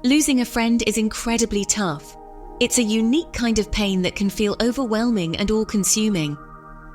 Losing a friend is incredibly tough. It's a unique kind of pain that can feel overwhelming and all-consuming.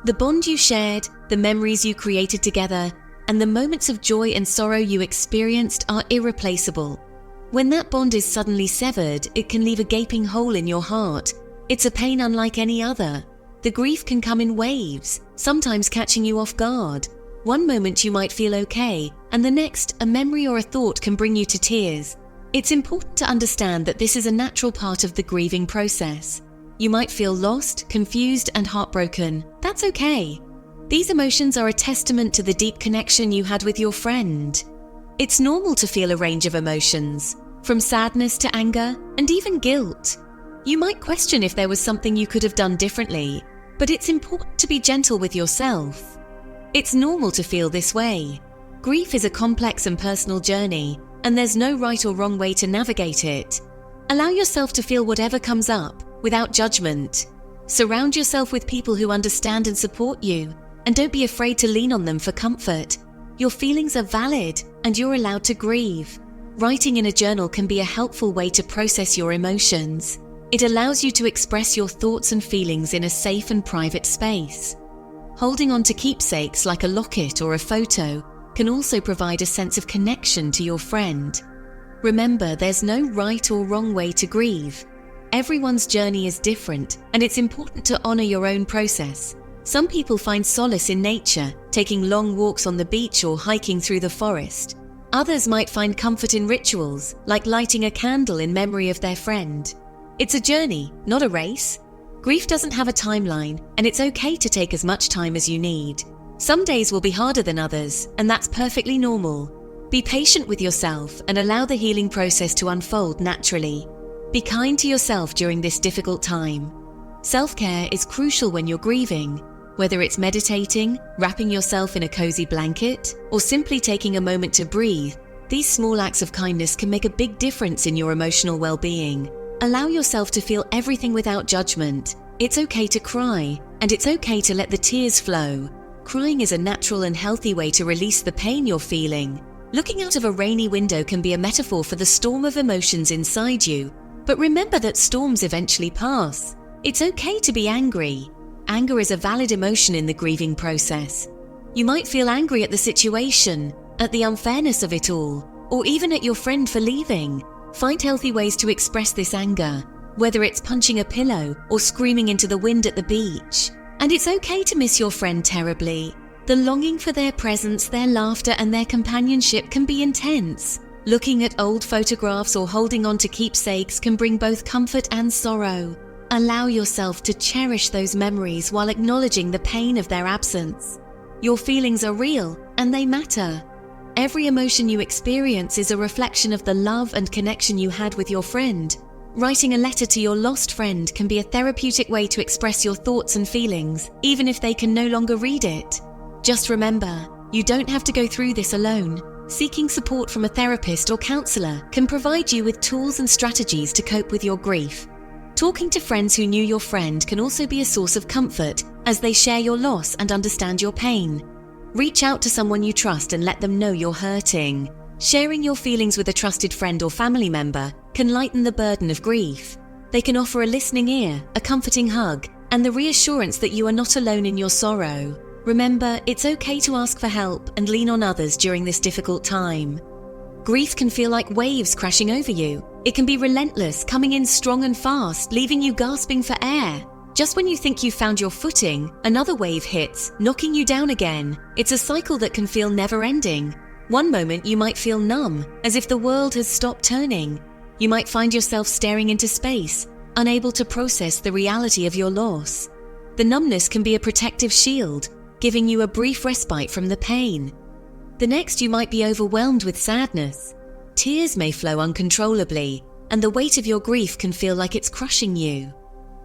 The bond you shared, the memories you created together, and the moments of joy and sorrow you experienced are irreplaceable. When that bond is suddenly severed, it can leave a gaping hole in your heart. It's a pain unlike any other. The grief can come in waves, sometimes catching you off guard. One moment you might feel okay, and the next, a memory or a thought can bring you to tears. It's important to understand that this is a natural part of the grieving process. You might feel lost, confused, and heartbroken. That's okay. These emotions are a testament to the deep connection you had with your friend. It's normal to feel a range of emotions, from sadness to anger, and even guilt. You might question if there was something you could have done differently, but it's important to be gentle with yourself. It's normal to feel this way. Grief is a complex and personal journey, and there's no right or wrong way to navigate it. Allow yourself to feel whatever comes up, without judgment. Surround yourself with people who understand and support you, and don't be afraid to lean on them for comfort. Your feelings are valid, and you're allowed to grieve. Writing in a journal can be a helpful way to process your emotions. It allows you to express your thoughts and feelings in a safe and private space. Holding on to keepsakes like a locket or a photo can also provide a sense of connection to your friend. Remember, there's no right or wrong way to grieve. Everyone's journey is different, and it's important to honor your own process. Some people find solace in nature, taking long walks on the beach or hiking through the forest. Others might find comfort in rituals, like lighting a candle in memory of their friend. It's a journey, not a race. Grief doesn't have a timeline, and it's okay to take as much time as you need. Some days will be harder than others, and that's perfectly normal. Be patient with yourself and allow the healing process to unfold naturally. Be kind to yourself during this difficult time. Self-care is crucial when you're grieving. Whether it's meditating, wrapping yourself in a cozy blanket, or simply taking a moment to breathe, these small acts of kindness can make a big difference in your emotional well-being. Allow yourself to feel everything without judgment. It's okay to cry, and it's okay to let the tears flow. Crying is a natural and healthy way to release the pain you're feeling. Looking out of a rainy window can be a metaphor for the storm of emotions inside you. But remember that storms eventually pass. It's okay to be angry. Anger is a valid emotion in the grieving process. You might feel angry at the situation, at the unfairness of it all, or even at your friend for leaving. Find healthy ways to express this anger, whether it's punching a pillow or screaming into the wind at the beach. And it's okay to miss your friend terribly. The longing for their presence, their laughter, and their companionship can be intense. Looking at old photographs or holding on to keepsakes can bring both comfort and sorrow. Allow yourself to cherish those memories while acknowledging the pain of their absence. Your feelings are real, and they matter. Every emotion you experience is a reflection of the love and connection you had with your friend. Writing a letter to your lost friend can be a therapeutic way to express your thoughts and feelings, even if they can no longer read it. Just remember, you don't have to go through this alone. Seeking support from a therapist or counselor can provide you with tools and strategies to cope with your grief. Talking to friends who knew your friend can also be a source of comfort, as they share your loss and understand your pain. Reach out to someone you trust and let them know you're hurting. Sharing your feelings with a trusted friend or family member can lighten the burden of grief. They can offer a listening ear, a comforting hug, and the reassurance that you are not alone in your sorrow. Remember, it's okay to ask for help and lean on others during this difficult time. Grief can feel like waves crashing over you. It can be relentless, coming in strong and fast, leaving you gasping for air. Just when you think you've found your footing, another wave hits, knocking you down again. It's a cycle that can feel never-ending. One moment you might feel numb, as if the world has stopped turning. You might find yourself staring into space, unable to process the reality of your loss. The numbness can be a protective shield, giving you a brief respite from the pain. The next, you might be overwhelmed with sadness. Tears may flow uncontrollably, and the weight of your grief can feel like it's crushing you.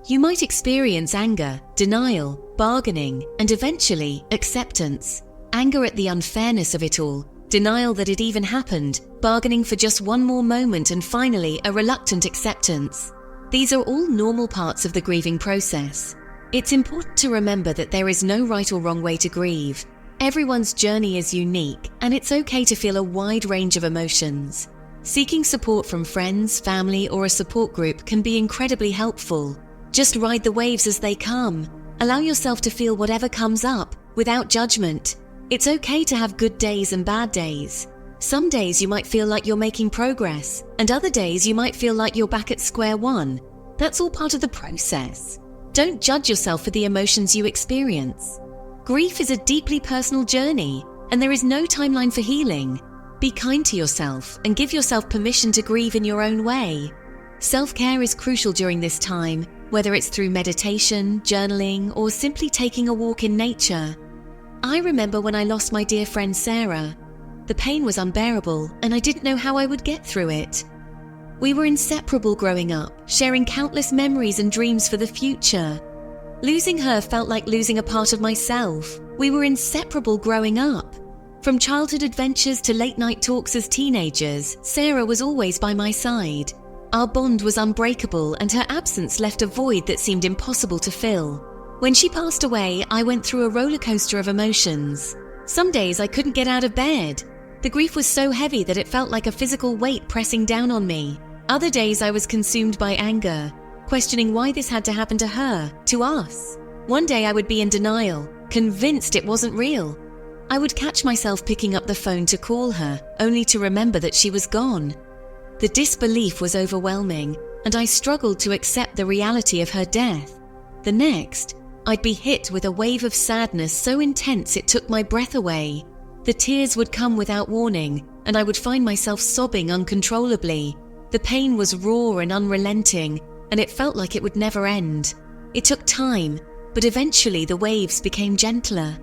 You might experience anger, denial, bargaining, and eventually acceptance. Anger at the unfairness of it all, denial that it even happened, bargaining for just one more moment, and finally a reluctant acceptance. These are all normal parts of the grieving process. It's important to remember that there is no right or wrong way to grieve. Everyone's journey is unique, and it's okay to feel a wide range of emotions. Seeking support from friends, family, or a support group can be incredibly helpful. Just ride the waves as they come. Allow yourself to feel whatever comes up, without judgment. It's okay to have good days and bad days. Some days you might feel like you're making progress, and other days you might feel like you're back at square one. That's all part of the process. Don't judge yourself for the emotions you experience. Grief is a deeply personal journey, and there is no timeline for healing. Be kind to yourself and give yourself permission to grieve in your own way. Self-care is crucial during this time, whether it's through meditation, journaling, or simply taking a walk in nature. I remember when I lost my dear friend Sarah. The pain was unbearable, and I didn't know how I would get through it. We were inseparable growing up, sharing countless memories and dreams for the future. Losing her felt like losing a part of myself. We were inseparable growing up. From childhood adventures to late-night talks as teenagers, Sarah was always by my side. Our bond was unbreakable, and her absence left a void that seemed impossible to fill. When she passed away, I went through a roller coaster of emotions. Some days I couldn't get out of bed. The grief was so heavy that it felt like a physical weight pressing down on me. Other days I was consumed by anger, questioning why this had to happen to her, to us. One day I would be in denial, convinced it wasn't real. I would catch myself picking up the phone to call her, only to remember that she was gone. The disbelief was overwhelming, and I struggled to accept the reality of her death. The next, I'd be hit with a wave of sadness so intense it took my breath away. The tears would come without warning, and I would find myself sobbing uncontrollably. The pain was raw and unrelenting, and it felt like it would never end. It took time, but eventually the waves became gentler.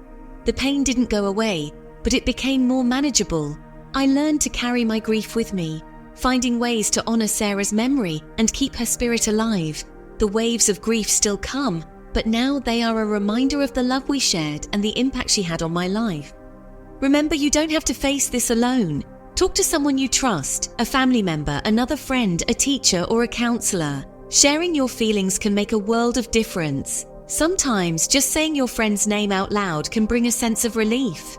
The pain didn't go away, but it became more manageable. I learned to carry my grief with me, finding ways to honor Sarah's memory and keep her spirit alive. The waves of grief still come, but now they are a reminder of the love we shared and the impact she had on my life. Remember, you don't have to face this alone. Talk to someone you trust, a family member, another friend, a teacher, or a counselor. Sharing your feelings can make a world of difference. Sometimes just saying your friend's name out loud can bring a sense of relief.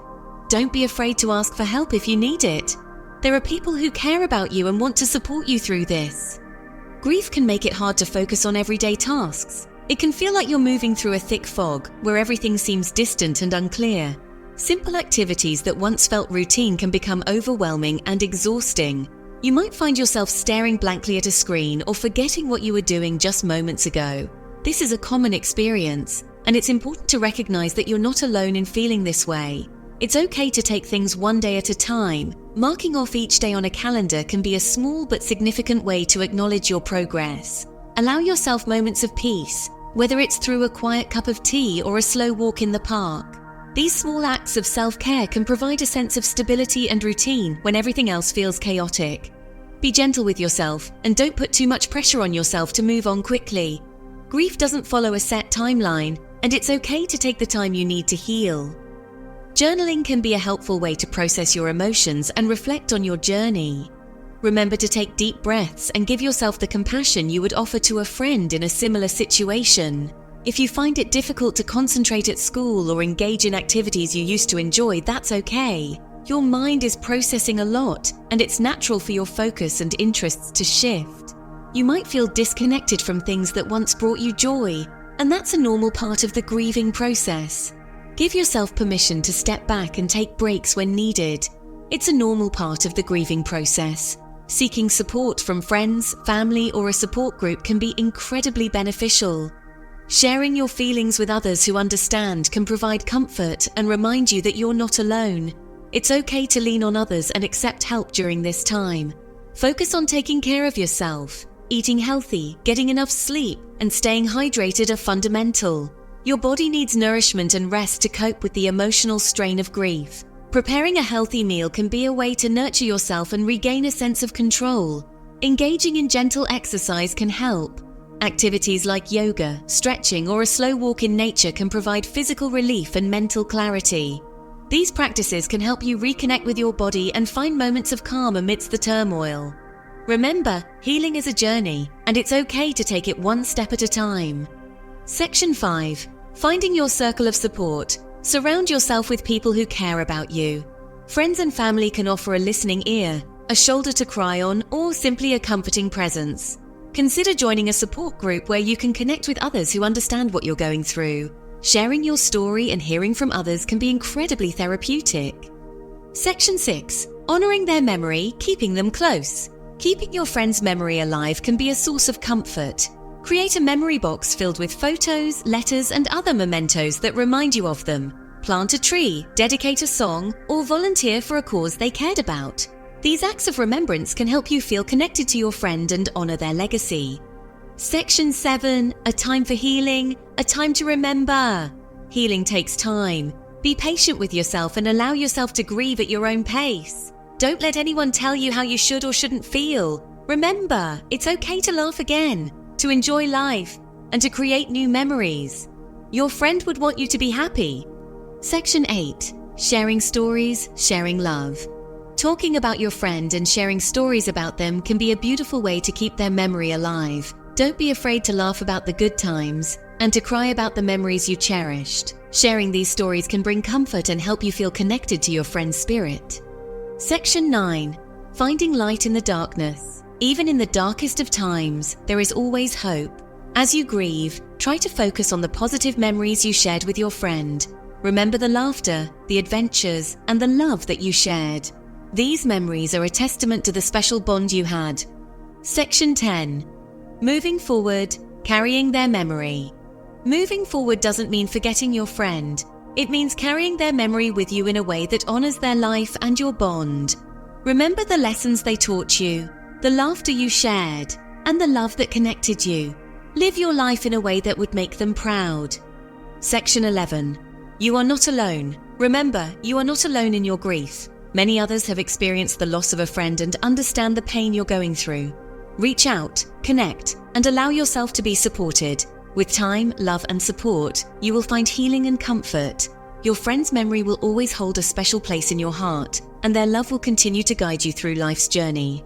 Don't be afraid to ask for help if you need it. There are people who care about you and want to support you through this. Grief can make it hard to focus on everyday tasks. It can feel like you're moving through a thick fog where everything seems distant and unclear. Simple activities that once felt routine can become overwhelming and exhausting. You might find yourself staring blankly at a screen or forgetting what you were doing just moments ago. This is a common experience, and it's important to recognize that you're not alone in feeling this way. It's okay to take things one day at a time. Marking off each day on a calendar can be a small but significant way to acknowledge your progress. Allow yourself moments of peace, whether it's through a quiet cup of tea or a slow walk in the park. These small acts of self-care can provide a sense of stability and routine when everything else feels chaotic. Be gentle with yourself and don't put too much pressure on yourself to move on quickly. Grief doesn't follow a set timeline, and it's okay to take the time you need to heal. Journaling can be a helpful way to process your emotions and reflect on your journey. Remember to take deep breaths and give yourself the compassion you would offer to a friend in a similar situation. If you find it difficult to concentrate at school or engage in activities you used to enjoy, that's okay. Your mind is processing a lot, and it's natural for your focus and interests to shift. You might feel disconnected from things that once brought you joy, and that's a normal part of the grieving process. Give yourself permission to step back and take breaks when needed. It's a normal part of the grieving process. Seeking support from friends, family, or a support group can be incredibly beneficial. Sharing your feelings with others who understand can provide comfort and remind you that you're not alone. It's okay to lean on others and accept help during this time. Focus on taking care of yourself. Eating healthy, getting enough sleep, and staying hydrated are fundamental. Your body needs nourishment and rest to cope with the emotional strain of grief. Preparing a healthy meal can be a way to nurture yourself and regain a sense of control. Engaging in gentle exercise can help. Activities like yoga, stretching, or a slow walk in nature can provide physical relief and mental clarity. These practices can help you reconnect with your body and find moments of calm amidst the turmoil. Remember, healing is a journey, and it's okay to take it one step at a time. Section 5. Finding your circle of support. Surround yourself with people who care about you. Friends and family can offer a listening ear, a a shoulder to cry on, or simply a comforting presence. Consider joining a support group where you can connect with others who understand what you're going through. Sharing your story and hearing from others can be incredibly therapeutic. Section 6. Honoring their memory, keeping them close. Keeping your friend's memory alive can be a source of comfort. Create a memory box filled with photos, letters, and other mementos that remind you of them. Plant a tree, dedicate a song, or volunteer for a cause they cared about. These acts of remembrance can help you feel connected to your friend and honor their legacy. Section 7. A time for healing, a time to remember. Healing takes time. Be patient with yourself and allow yourself to grieve at your own pace. Don't let anyone tell you how you should or shouldn't feel. Remember, it's okay to laugh again, to enjoy life, and to create new memories. Your friend would want you to be happy. Section 8. Sharing stories, sharing love. Talking about your friend and sharing stories about them can be a beautiful way to keep their memory alive. Don't be afraid to laugh about the good times and to cry about the memories you cherished. Sharing these stories can bring comfort and help you feel connected to your friend's spirit. Section 9. Finding light in the darkness. Even in the darkest of times, there is always hope. As you grieve, try to focus on the positive memories you shared with your friend. Remember the laughter, the adventures, and the love that you shared. These memories are a testament to the special bond you had. Section 10. Moving forward, carrying their memory. Moving forward doesn't mean forgetting your friend. It means carrying their memory with you in a way that honors their life and your bond. Remember the lessons they taught you, the laughter you shared, and the love that connected you. Live your life in a way that would make them proud. Section 11. You are not alone. Remember, you are not alone in your grief. Many others have experienced the loss of a friend and understand the pain you're going through. Reach out, connect, and allow yourself to be supported. With time, love, and support, you will find healing and comfort. Your friend's memory will always hold a special place in your heart, and their love will continue to guide you through life's journey.